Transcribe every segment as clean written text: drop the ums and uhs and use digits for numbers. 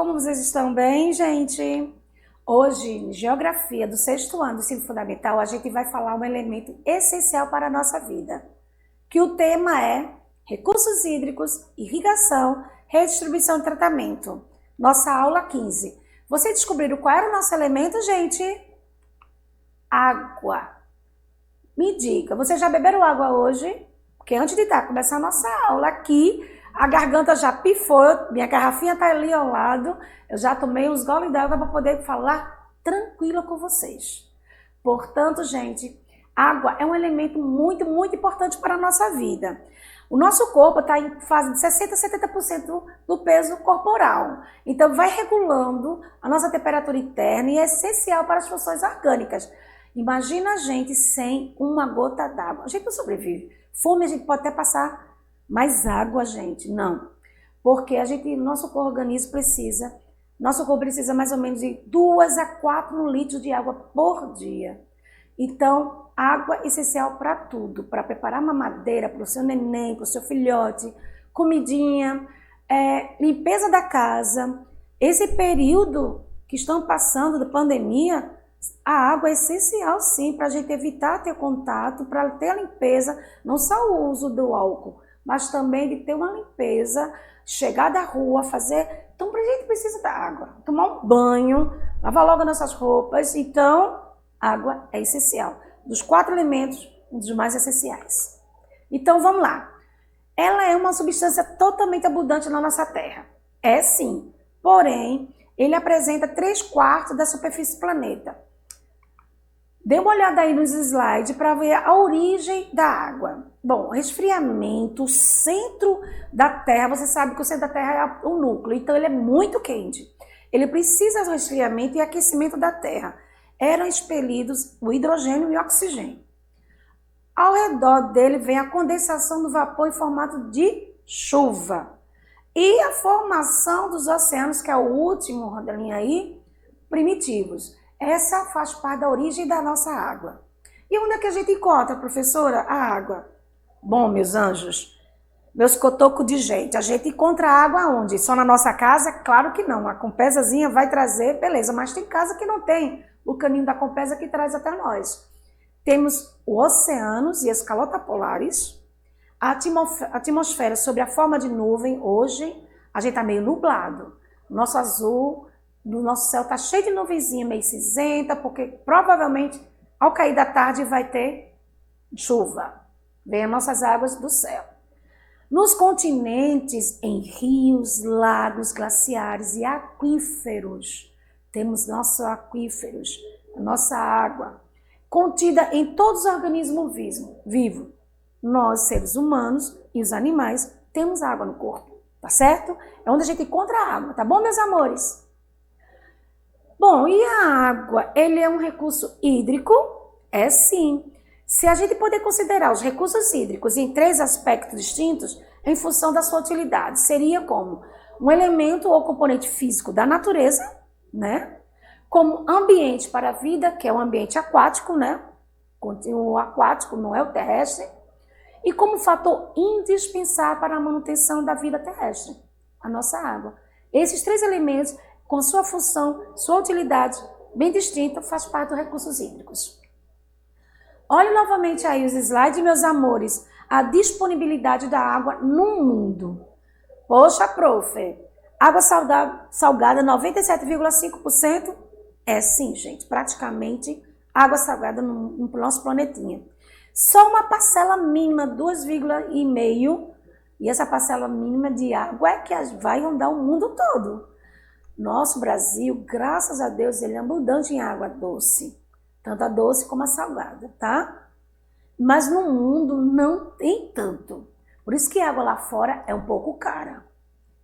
como vocês estão bem, gente? Hoje, em Geografia do 6º ano do ensino fundamental, a gente vai falar um elemento essencial para a nossa vida, que o tema é recursos hídricos, irrigação, redistribuição e tratamento. Nossa aula 15. Vocês descobriram qual era o nosso elemento, gente? Água. Me diga, vocês já beberam água hoje? Porque antes de começar a nossa aula aqui, a garganta já pifou, minha garrafinha tá ali ao lado, eu já tomei uns goles d'água para poder falar tranquila com vocês. Portanto, gente, água é um elemento muito, muito importante para a nossa vida. O nosso corpo está em fase de 60% a 70% do peso corporal. Então, vai regulando a nossa temperatura interna e é essencial para as funções orgânicas. Imagina a gente sem uma gota d'água. A gente não sobrevive. Fome a gente pode até passar, mas água, gente, não. Porque nosso organismo precisa mais ou menos de 2 a 4 litros de água por dia. Então, água é essencial para tudo, para preparar mamadeira para o seu neném, para o seu filhote, comidinha, limpeza da casa. Esse período que estão passando da pandemia, a água é essencial sim para a gente evitar ter contato, para ter a limpeza, não só o uso do álcool, mas também de ter uma limpeza, chegar da rua, fazer. Então, a gente precisa da água, tomar um banho, lavar logo nossas roupas. Então, água é essencial. Dos 4 elementos, um dos mais essenciais. Então, vamos lá. Ela é uma substância totalmente abundante na nossa Terra. É sim. Porém, ele apresenta 3/4 da superfície do planeta. Dê uma olhada aí nos slides para ver a origem da água. Bom, resfriamento, o centro da Terra, você sabe que o centro da Terra é o núcleo, então ele é muito quente. Ele precisa de resfriamento e aquecimento da Terra. Eram expelidos o hidrogênio e o oxigênio. Ao redor dele vem a condensação do vapor em formato de chuva. E a formação dos oceanos, que é o último rodelinho aí, primitivos. Essa faz parte da origem da nossa água. E onde é que a gente encontra, professora, a água? Bom, meus anjos, meus cotocos de gente, a gente encontra água onde? Só na nossa casa? Claro que não. A Compesazinha vai trazer, beleza, mas tem casa que não tem o caninho da Compesa que traz até nós. Temos os oceanos e as calotas polares, a atmosfera sob a forma de nuvem. Hoje a gente está meio nublado. O nosso azul do nosso céu está cheio de nuvenzinha, meio cinzenta, porque provavelmente ao cair da tarde vai ter chuva. Vem as nossas águas do céu. Nos continentes, em rios, lagos, glaciares e aquíferos, temos nossos aquíferos, a nossa água, contida em todos os organismos vivos. Nós, seres humanos e os animais, temos água no corpo, tá certo? É onde a gente encontra a água, tá bom, meus amores? Bom, e a água, ele é um recurso hídrico? É sim. Se a gente poder considerar os recursos hídricos em 3 aspectos distintos, em função da sua utilidade, seria como um elemento ou componente físico da natureza, né? Como ambiente para a vida, que é o ambiente aquático, né? O aquático não é o terrestre. E como fator indispensável para a manutenção da vida terrestre, a nossa água. Esses 3 elementos, com sua função, sua utilidade bem distinta, faz parte dos recursos hídricos. Olhe novamente aí os slides, meus amores, a disponibilidade da água no mundo. Poxa, prof, água salgada 97,5%? É sim, gente, praticamente água salgada no nosso planetinha. Só uma parcela mínima, 2,5%, e essa parcela mínima de água é que vai inundar o mundo todo. Nosso Brasil, graças a Deus, ele é abundante em água doce, tanto a doce como a salgada, tá? Mas no mundo não tem tanto. Por isso que a água lá fora é um pouco cara.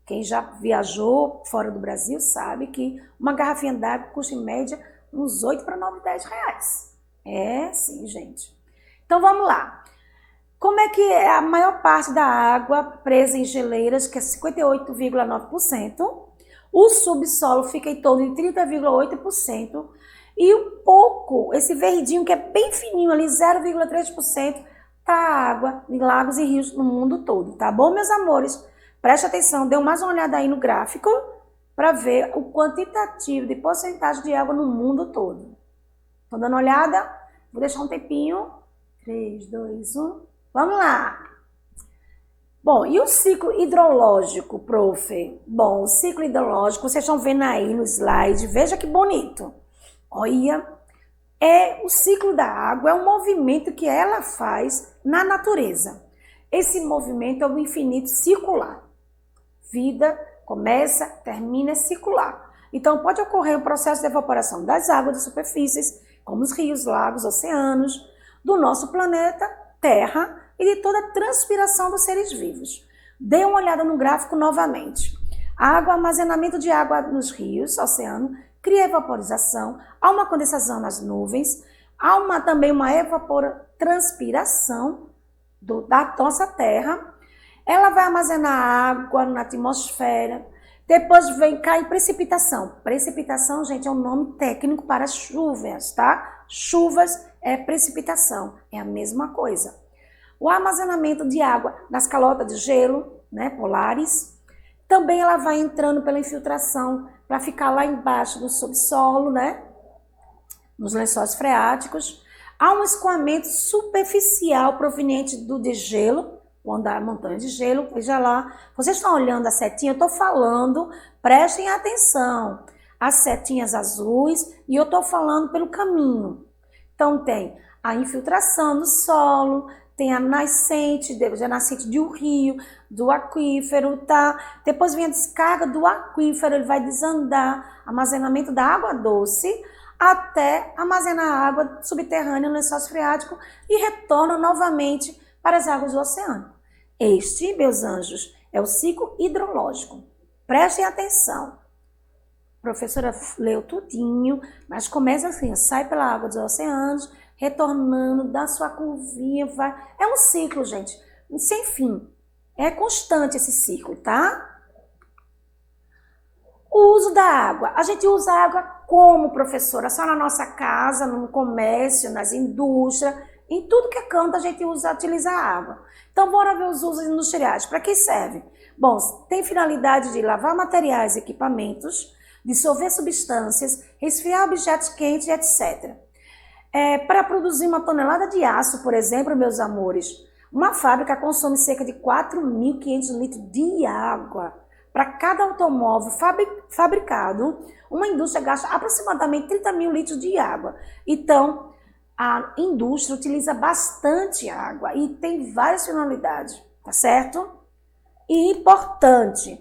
Quem já viajou fora do Brasil sabe que uma garrafinha d'água custa em média uns 8 para 9, 10 reais. É sim, gente. Então vamos lá. Como é que é a maior parte da água presa em geleiras, que é 58,9%? O subsolo fica em torno de 30,8%. E um pouco, esse verdinho que é bem fininho ali, 0,3%, tá a água em lagos e rios no mundo todo. Tá bom, meus amores? Preste atenção, dê mais uma olhada aí no gráfico para ver o quantitativo de porcentagem de água no mundo todo. Estão dando uma olhada? Vou deixar um tempinho. 3, 2, 1. Vamos lá. Bom, e o ciclo hidrológico, prof? Bom, o ciclo hidrológico, vocês estão vendo aí no slide, veja que bonito. Olha, o ciclo da água é um movimento que ela faz na natureza. Esse movimento é o infinito circular. Vida começa, termina, é circular. Então, pode ocorrer um processo de evaporação das águas de superfícies, como os rios, lagos, oceanos, do nosso planeta, Terra, e de toda a transpiração dos seres vivos. Dê uma olhada no gráfico novamente. A água, armazenamento de água nos rios, oceano, cria evaporização, há uma condensação nas nuvens, há também uma evapotranspiração da nossa Terra. Ela vai armazenar água na atmosfera, depois cai precipitação. Precipitação, gente, é um nome técnico para chuvas, tá? Chuvas é precipitação, é a mesma coisa. O armazenamento de água nas calotas de gelo, né, polares, também ela vai entrando pela infiltração para ficar lá embaixo do subsolo, né, nos lençóis freáticos. Há um escoamento superficial proveniente do degelo, quando a montanha de gelo, veja lá, vocês estão olhando a setinha, eu estou falando, prestem atenção, as setinhas azuis, e eu estou falando pelo caminho. Então tem a infiltração no solo, tem a nascente de um rio, do aquífero, tá? Depois vem a descarga do aquífero, ele vai desandar, armazenamento da água doce, até armazenar água subterrânea no lençol freático e retorna novamente para as águas do oceano. Este, meus anjos, é o ciclo hidrológico. Prestem atenção. A professora leu tudinho, mas começa assim, sai pela água dos oceanos, retornando, dá sua curvinha, vai. É um ciclo, gente, sem fim. É constante esse ciclo, tá? O uso da água. A gente usa a água como, professora? Só na nossa casa, no comércio, nas indústrias, em tudo que é canto a gente utiliza a água. Então, bora ver os usos industriais. Para que serve? Bom, tem finalidade de lavar materiais e equipamentos, dissolver substâncias, resfriar objetos quentes, etc. Para produzir uma tonelada de aço, por exemplo, meus amores, uma fábrica consome cerca de 4.500 litros de água. Para cada automóvel fabricado, uma indústria gasta aproximadamente 30 mil litros de água. Então, a indústria utiliza bastante água e tem várias finalidades, tá certo? E importante,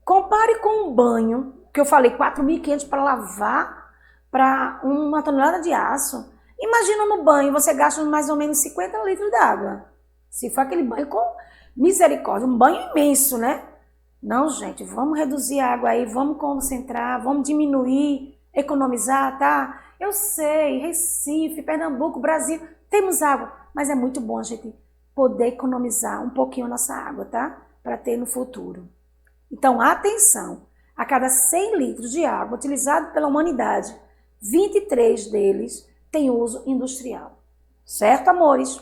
compare com um banho, que eu falei 4.500 para lavar para uma tonelada de aço. Imagina no banho, você gasta mais ou menos 50 litros de água. Se for aquele banho com misericórdia, um banho imenso, né? Não, gente, vamos reduzir a água aí, vamos concentrar, vamos diminuir, economizar, tá? Eu sei, Recife, Pernambuco, Brasil, temos água, mas é muito bom a gente poder economizar um pouquinho a nossa água, tá? Para ter no futuro. Então, atenção, a cada 100 litros de água utilizado pela humanidade, 23 deles têm uso industrial. Certo, amores?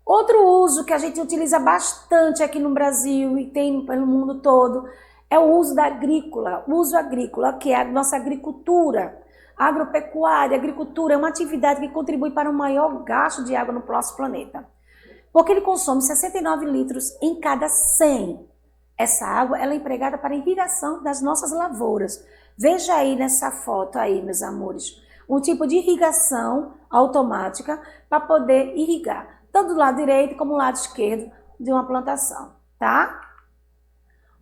Outro uso que a gente utiliza bastante aqui no Brasil e tem pelo mundo todo é o uso da agrícola, que é a nossa agricultura. Agropecuária, agricultura é uma atividade que contribui para o maior gasto de água no nosso planeta, porque ele consome 69 litros em cada 100. Essa água ela é empregada para a irrigação das nossas lavouras. Veja aí nessa foto aí, meus amores, um tipo de irrigação automática para poder irrigar tanto do lado direito como do lado esquerdo de uma plantação, tá?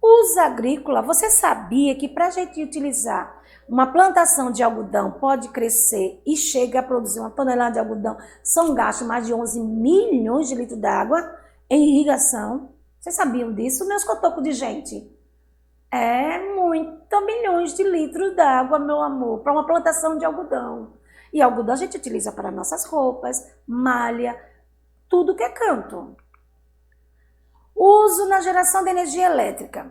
Uso agrícola, você sabia que para a gente utilizar uma plantação de algodão pode crescer e chega a produzir uma tonelada de algodão, são gastos mais de 11 milhões de litros d'água em irrigação? Vocês sabiam disso, meus cotocos de gente? É muito milhões de litros d'água, meu amor, para uma plantação de algodão. E algodão a gente utiliza para nossas roupas, malha, tudo que é canto. Uso na geração de energia elétrica.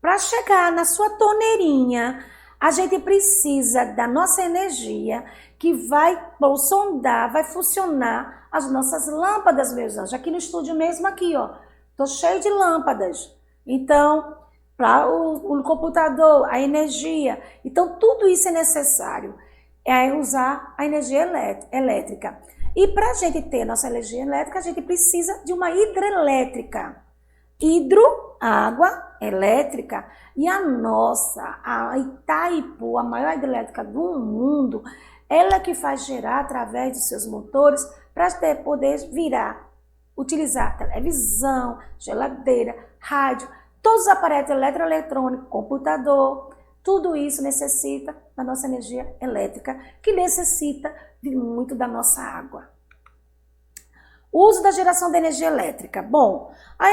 Para chegar na sua torneirinha, a gente precisa da nossa energia que vai sondar, vai funcionar as nossas lâmpadas, meus anjos. Aqui no estúdio mesmo, aqui, ó, tô cheio de lâmpadas. Então, para o computador, a energia. Então, tudo isso é necessário. É usar a energia elétrica. E para a gente ter nossa energia elétrica, a gente precisa de uma hidrelétrica. Hidro, água, elétrica. E a nossa, a Itaipu, a maior hidrelétrica do mundo, ela que faz gerar através de seus motores para poder virar, utilizar televisão, geladeira, rádio, todos os aparelhos eletroeletrônicos, computador, tudo isso necessita da nossa energia elétrica, que necessita de muito da nossa água. O uso da geração de energia elétrica. Bom, a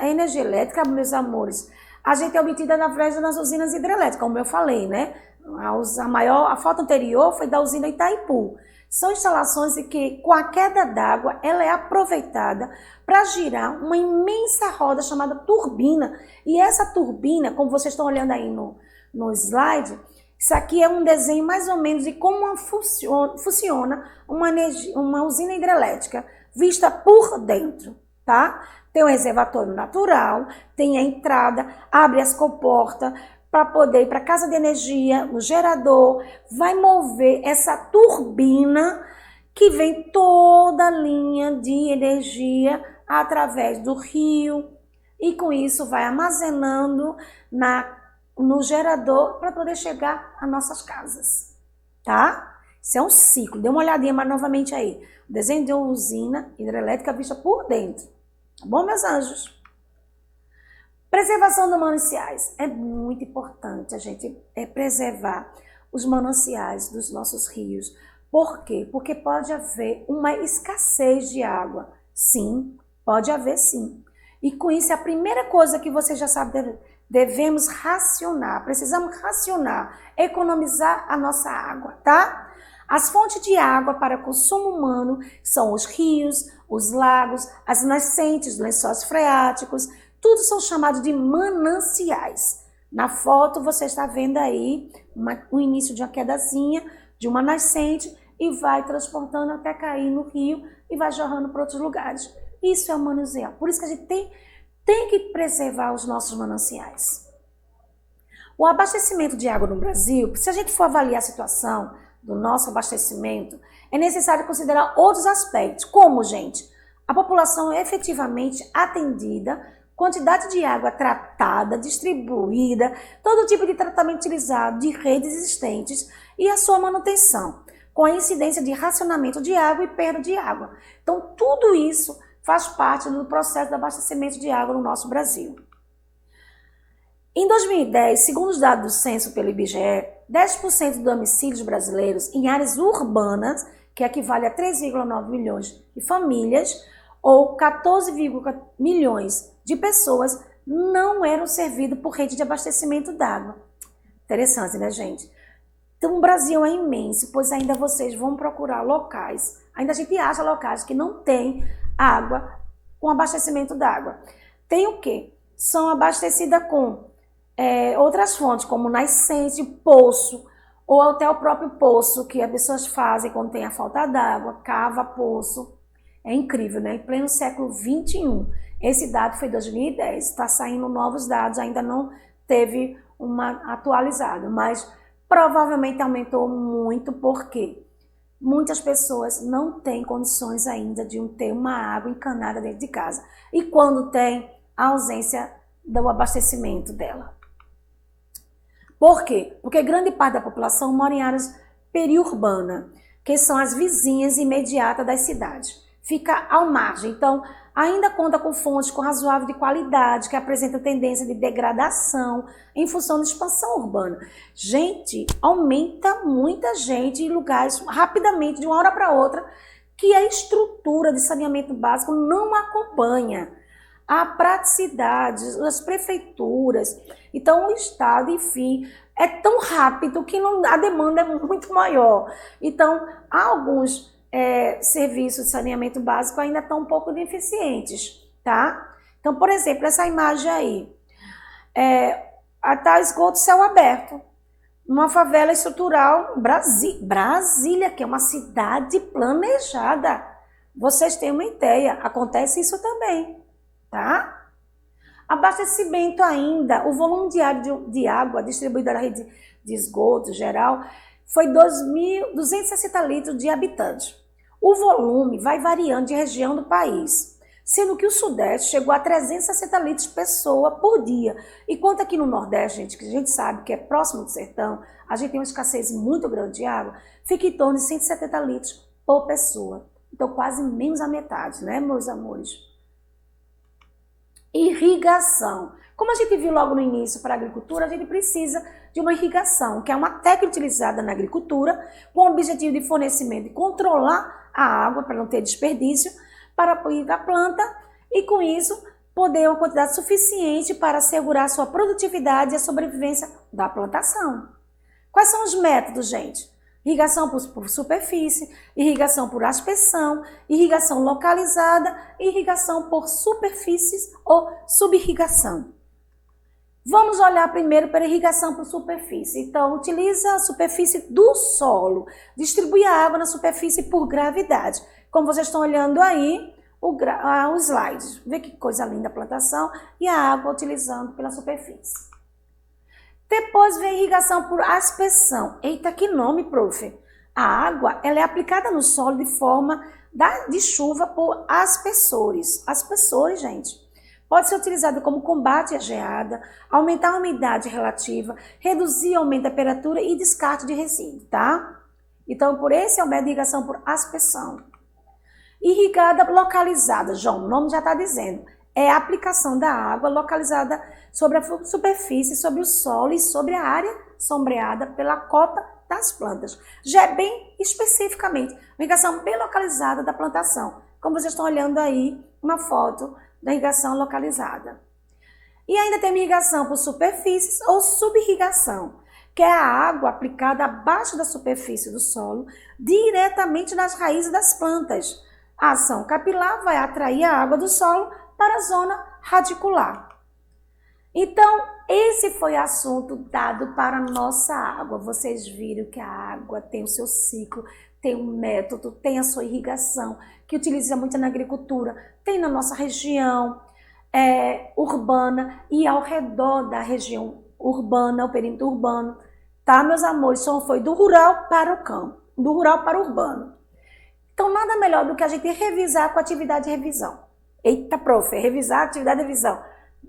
energia elétrica, meus amores, a gente é obtida através das usinas hidrelétricas, como eu falei, né? A foto anterior foi da usina Itaipu. São instalações em que, com a queda d'água, ela é aproveitada para girar uma imensa roda chamada turbina. E essa turbina, como vocês estão olhando aí no slide, isso aqui é um desenho mais ou menos de como funciona uma usina hidrelétrica vista por dentro, tá? Tem um reservatório natural, tem a entrada, abre as comportas para poder ir para a casa de energia, o gerador, vai mover essa turbina que vem toda a linha de energia através do rio e com isso vai armazenando no gerador para poder chegar às nossas casas, tá? Isso é um ciclo, dê uma olhadinha mais novamente aí. O desenho de uma usina hidrelétrica vista por dentro, tá bom, meus anjos? Preservação dos mananciais. É muito importante a gente preservar os mananciais dos nossos rios. Por quê? Porque pode haver uma escassez de água. Sim, pode haver sim. E com isso, a primeira coisa que você já sabe, devemos racionar. Precisamos racionar, economizar a nossa água, tá? As fontes de água para consumo humano são os rios, os lagos, as nascentes, lençóis freáticos, tudo são chamados de mananciais. Na foto você está vendo aí o início de uma quedazinha, de uma nascente e vai transportando até cair no rio e vai jorrando para outros lugares. Isso é um manancial. Por isso que a gente tem que preservar os nossos mananciais. O abastecimento de água no Brasil, se a gente for avaliar a situação do nosso abastecimento, é necessário considerar outros aspectos, como, gente, a população é efetivamente atendida, quantidade de água tratada, distribuída, todo tipo de tratamento utilizado de redes existentes e a sua manutenção, com a incidência de racionamento de água e perda de água. Então, tudo isso faz parte do processo de abastecimento de água no nosso Brasil. Em 2010, segundo os dados do censo pelo IBGE, 10% dos domicílios brasileiros em áreas urbanas, que equivale a 3,9 milhões de famílias, ou 14, milhões de pessoas, não eram servidos por rede de abastecimento d'água. Interessante, né, gente? Então, o Brasil é imenso, pois ainda vocês vão procurar locais, ainda a gente acha locais que não tem água com abastecimento d'água. Tem o quê? São abastecidas com outras fontes, como nascente, poço, ou até o próprio poço, que as pessoas fazem quando tem a falta d'água, cava poço. É incrível, né? Em pleno século XXI. Esse dado foi 2010, está saindo novos dados, ainda não teve uma atualizada, mas provavelmente aumentou muito, porque muitas pessoas não têm condições ainda de ter uma água encanada dentro de casa. E quando tem, a ausência do abastecimento dela. Por quê? Porque grande parte da população mora em áreas periurbanas, que são as vizinhas imediatas das cidades. Fica ao margem, então ainda conta com fontes com razoável de qualidade, que apresentam tendência de degradação em função da expansão urbana. Gente, aumenta muita gente em lugares rapidamente, de uma hora para outra, que a estrutura de saneamento básico não acompanha. A praticidade, as prefeituras, então o Estado, enfim, é tão rápido que a demanda é muito maior. Então, alguns serviços de saneamento básico ainda estão um pouco deficientes, tá? Então, por exemplo, essa imagem aí, tá esgoto céu aberto, numa favela estrutural, Brasília, que é uma cidade planejada. Vocês têm uma ideia, acontece isso também, tá? Abastecimento ainda, o volume diário de água distribuída na rede de esgoto geral foi 2.260 litros de habitante. O volume vai variando de região do país, sendo que o Sudeste chegou a 360 litros pessoa por dia. Enquanto aqui no Nordeste, gente, que a gente sabe que é próximo do sertão, a gente tem uma escassez muito grande de água, fica em torno de 170 litros por pessoa. Então, quase menos a metade, né, meus amores? Irrigação. Como a gente viu logo no início para a agricultura, a gente precisa de uma irrigação, que é uma técnica utilizada na agricultura com o objetivo de fornecimento e controlar a água para não ter desperdício, para apoiar a planta e com isso poder uma quantidade suficiente para assegurar a sua produtividade e a sobrevivência da plantação. Quais são os métodos, gente? Irrigação por superfície, irrigação por aspersão, irrigação localizada e irrigação por superfícies ou subirrigação. Vamos olhar primeiro para a irrigação por superfície. Então, utiliza a superfície do solo, distribui a água na superfície por gravidade. Como vocês estão olhando aí, o slide. Vê que coisa linda a plantação e a água utilizando pela superfície. Depois vem a irrigação por aspersão. Eita, que nome, prof! A água ela é aplicada no solo de forma de chuva por aspersores. Aspersores, gente, pode ser utilizado como combate à geada, aumentar a umidade relativa, reduzir ou aumentar a temperatura e descarte de resíduo, tá? Então, por esse é o método de irrigação por aspersão. Irrigada localizada, João, o nome já está dizendo. É a aplicação da água localizada sobre a superfície, sobre o solo e sobre a área sombreada pela copa das plantas. Já é bem especificamente, uma irrigação bem localizada da plantação. Como vocês estão olhando aí, uma foto da irrigação localizada. E ainda tem irrigação por superfícies ou subirrigação, que é a água aplicada abaixo da superfície do solo, diretamente nas raízes das plantas. A ação capilar vai atrair a água do solo para a zona radicular. Então, esse foi o assunto dado para a nossa água. Vocês viram que a água tem o seu ciclo, tem um método, tem a sua irrigação, que utiliza muito na agricultura, tem na nossa região urbana e ao redor da região urbana, o perímetro urbano. Tá, meus amores? Só foi do rural para o campo, do rural para o urbano. Então, nada melhor do que a gente revisar com a atividade de revisão. Eita, prof, revisar a atividade de revisão.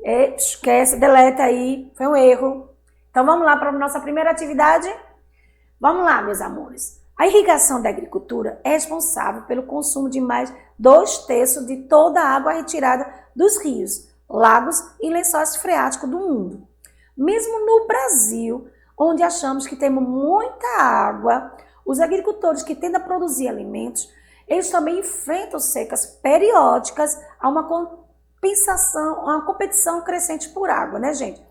Esquece, deleta aí, foi um erro. Então, vamos lá para a nossa primeira atividade? Vamos lá, meus amores. A irrigação da agricultura é responsável pelo consumo de mais 2/3 de toda a água retirada dos rios, lagos e lençóis freáticos do mundo. Mesmo no Brasil, onde achamos que temos muita água, os agricultores que tendem a produzir alimentos, eles também enfrentam secas periódicas a uma compensação, uma competição crescente por água, né, gente?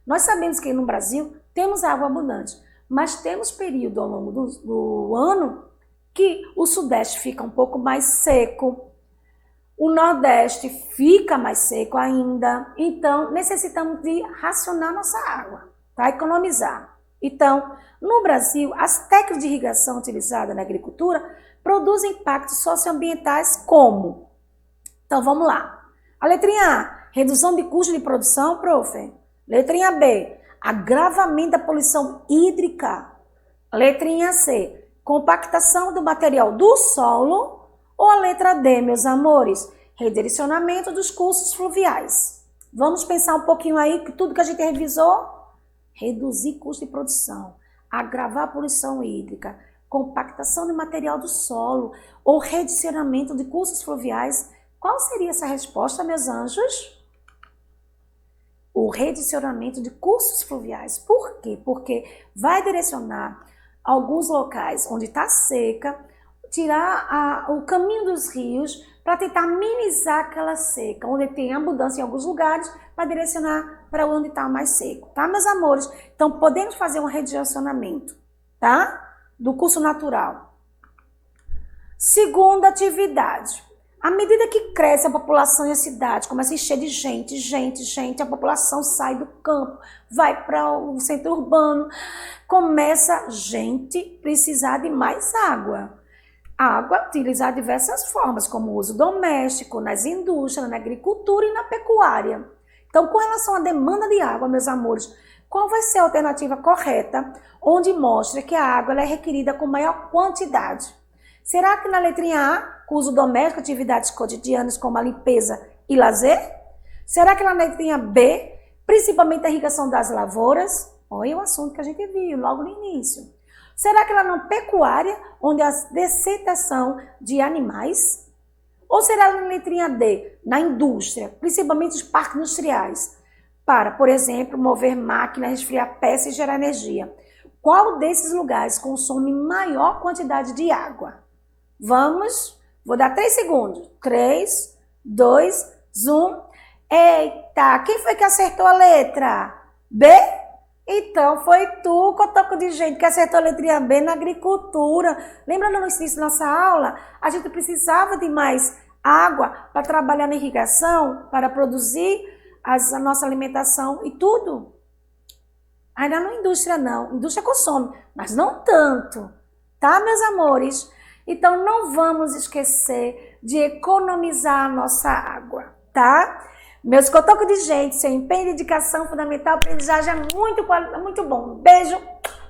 Nós sabemos que no Brasil temos água abundante, mas temos período ao longo do ano que o Sudeste fica um pouco mais seco, o Nordeste fica mais seco ainda, então necessitamos de racionar nossa água, para economizar. Então, no Brasil, as técnicas de irrigação utilizadas na agricultura produzem impactos socioambientais como? Então, vamos lá. A letrinha A, redução de custo de produção, prof. Letrinha B, agravamento da poluição hídrica. Letrinha C, compactação do material do solo. Ou a letra D, meus amores, redirecionamento dos cursos fluviais. Vamos pensar um pouquinho aí, que tudo que a gente revisou, reduzir custo de produção, agravar a poluição hídrica, compactação do material do solo ou redirecionamento de cursos fluviais. Qual seria essa resposta, meus anjos? O redirecionamento de cursos fluviais. Por quê? Porque vai direcionar alguns locais onde está seca, tirar o caminho dos rios para tentar minimizar aquela seca, onde tem abundância em alguns lugares, para direcionar para onde está mais seco, tá, meus amores? Então, podemos fazer um redirecionamento, tá? Do curso natural. Segunda atividade. À medida que cresce a população e a cidade, começa a encher de gente, a população sai do campo, vai para o centro urbano, começa gente precisar de mais água. A água utilizada de diversas formas, como uso doméstico, nas indústrias, na agricultura e na pecuária. Então, com relação à demanda de água, meus amores, qual vai ser a alternativa correta, onde mostra que a água ela é requerida com maior quantidade? Será que na letrinha A, com uso doméstico, atividades cotidianas como a limpeza e lazer? Será que na letrinha B, principalmente a irrigação das lavouras? Olha o assunto que a gente viu logo no início. Será que lá na pecuária, onde a dessetação de animais? Ou será na letrinha D, na indústria, principalmente os parques industriais, para, por exemplo, mover máquinas, resfriar peças e gerar energia? Qual desses lugares consome maior quantidade de água? Vamos, vou dar 3 segundos. 3, 2, 1. Eita, quem foi que acertou a letra B? Então, foi tu, cotoco de gente, que acertou a letrinha B na agricultura. Lembra no início da nossa aula? A gente precisava de mais água para trabalhar na irrigação, para produzir a nossa alimentação e tudo. Ainda na indústria não. A indústria consome, mas não tanto. Tá, meus amores? Então, não vamos esquecer de economizar a nossa água, tá? Meus cotocos de gente, seu empenho e dedicação fundamental, aprendizagem é muito bom. Um beijo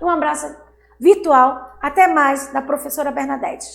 e um abraço virtual. Até mais, da professora Bernadette.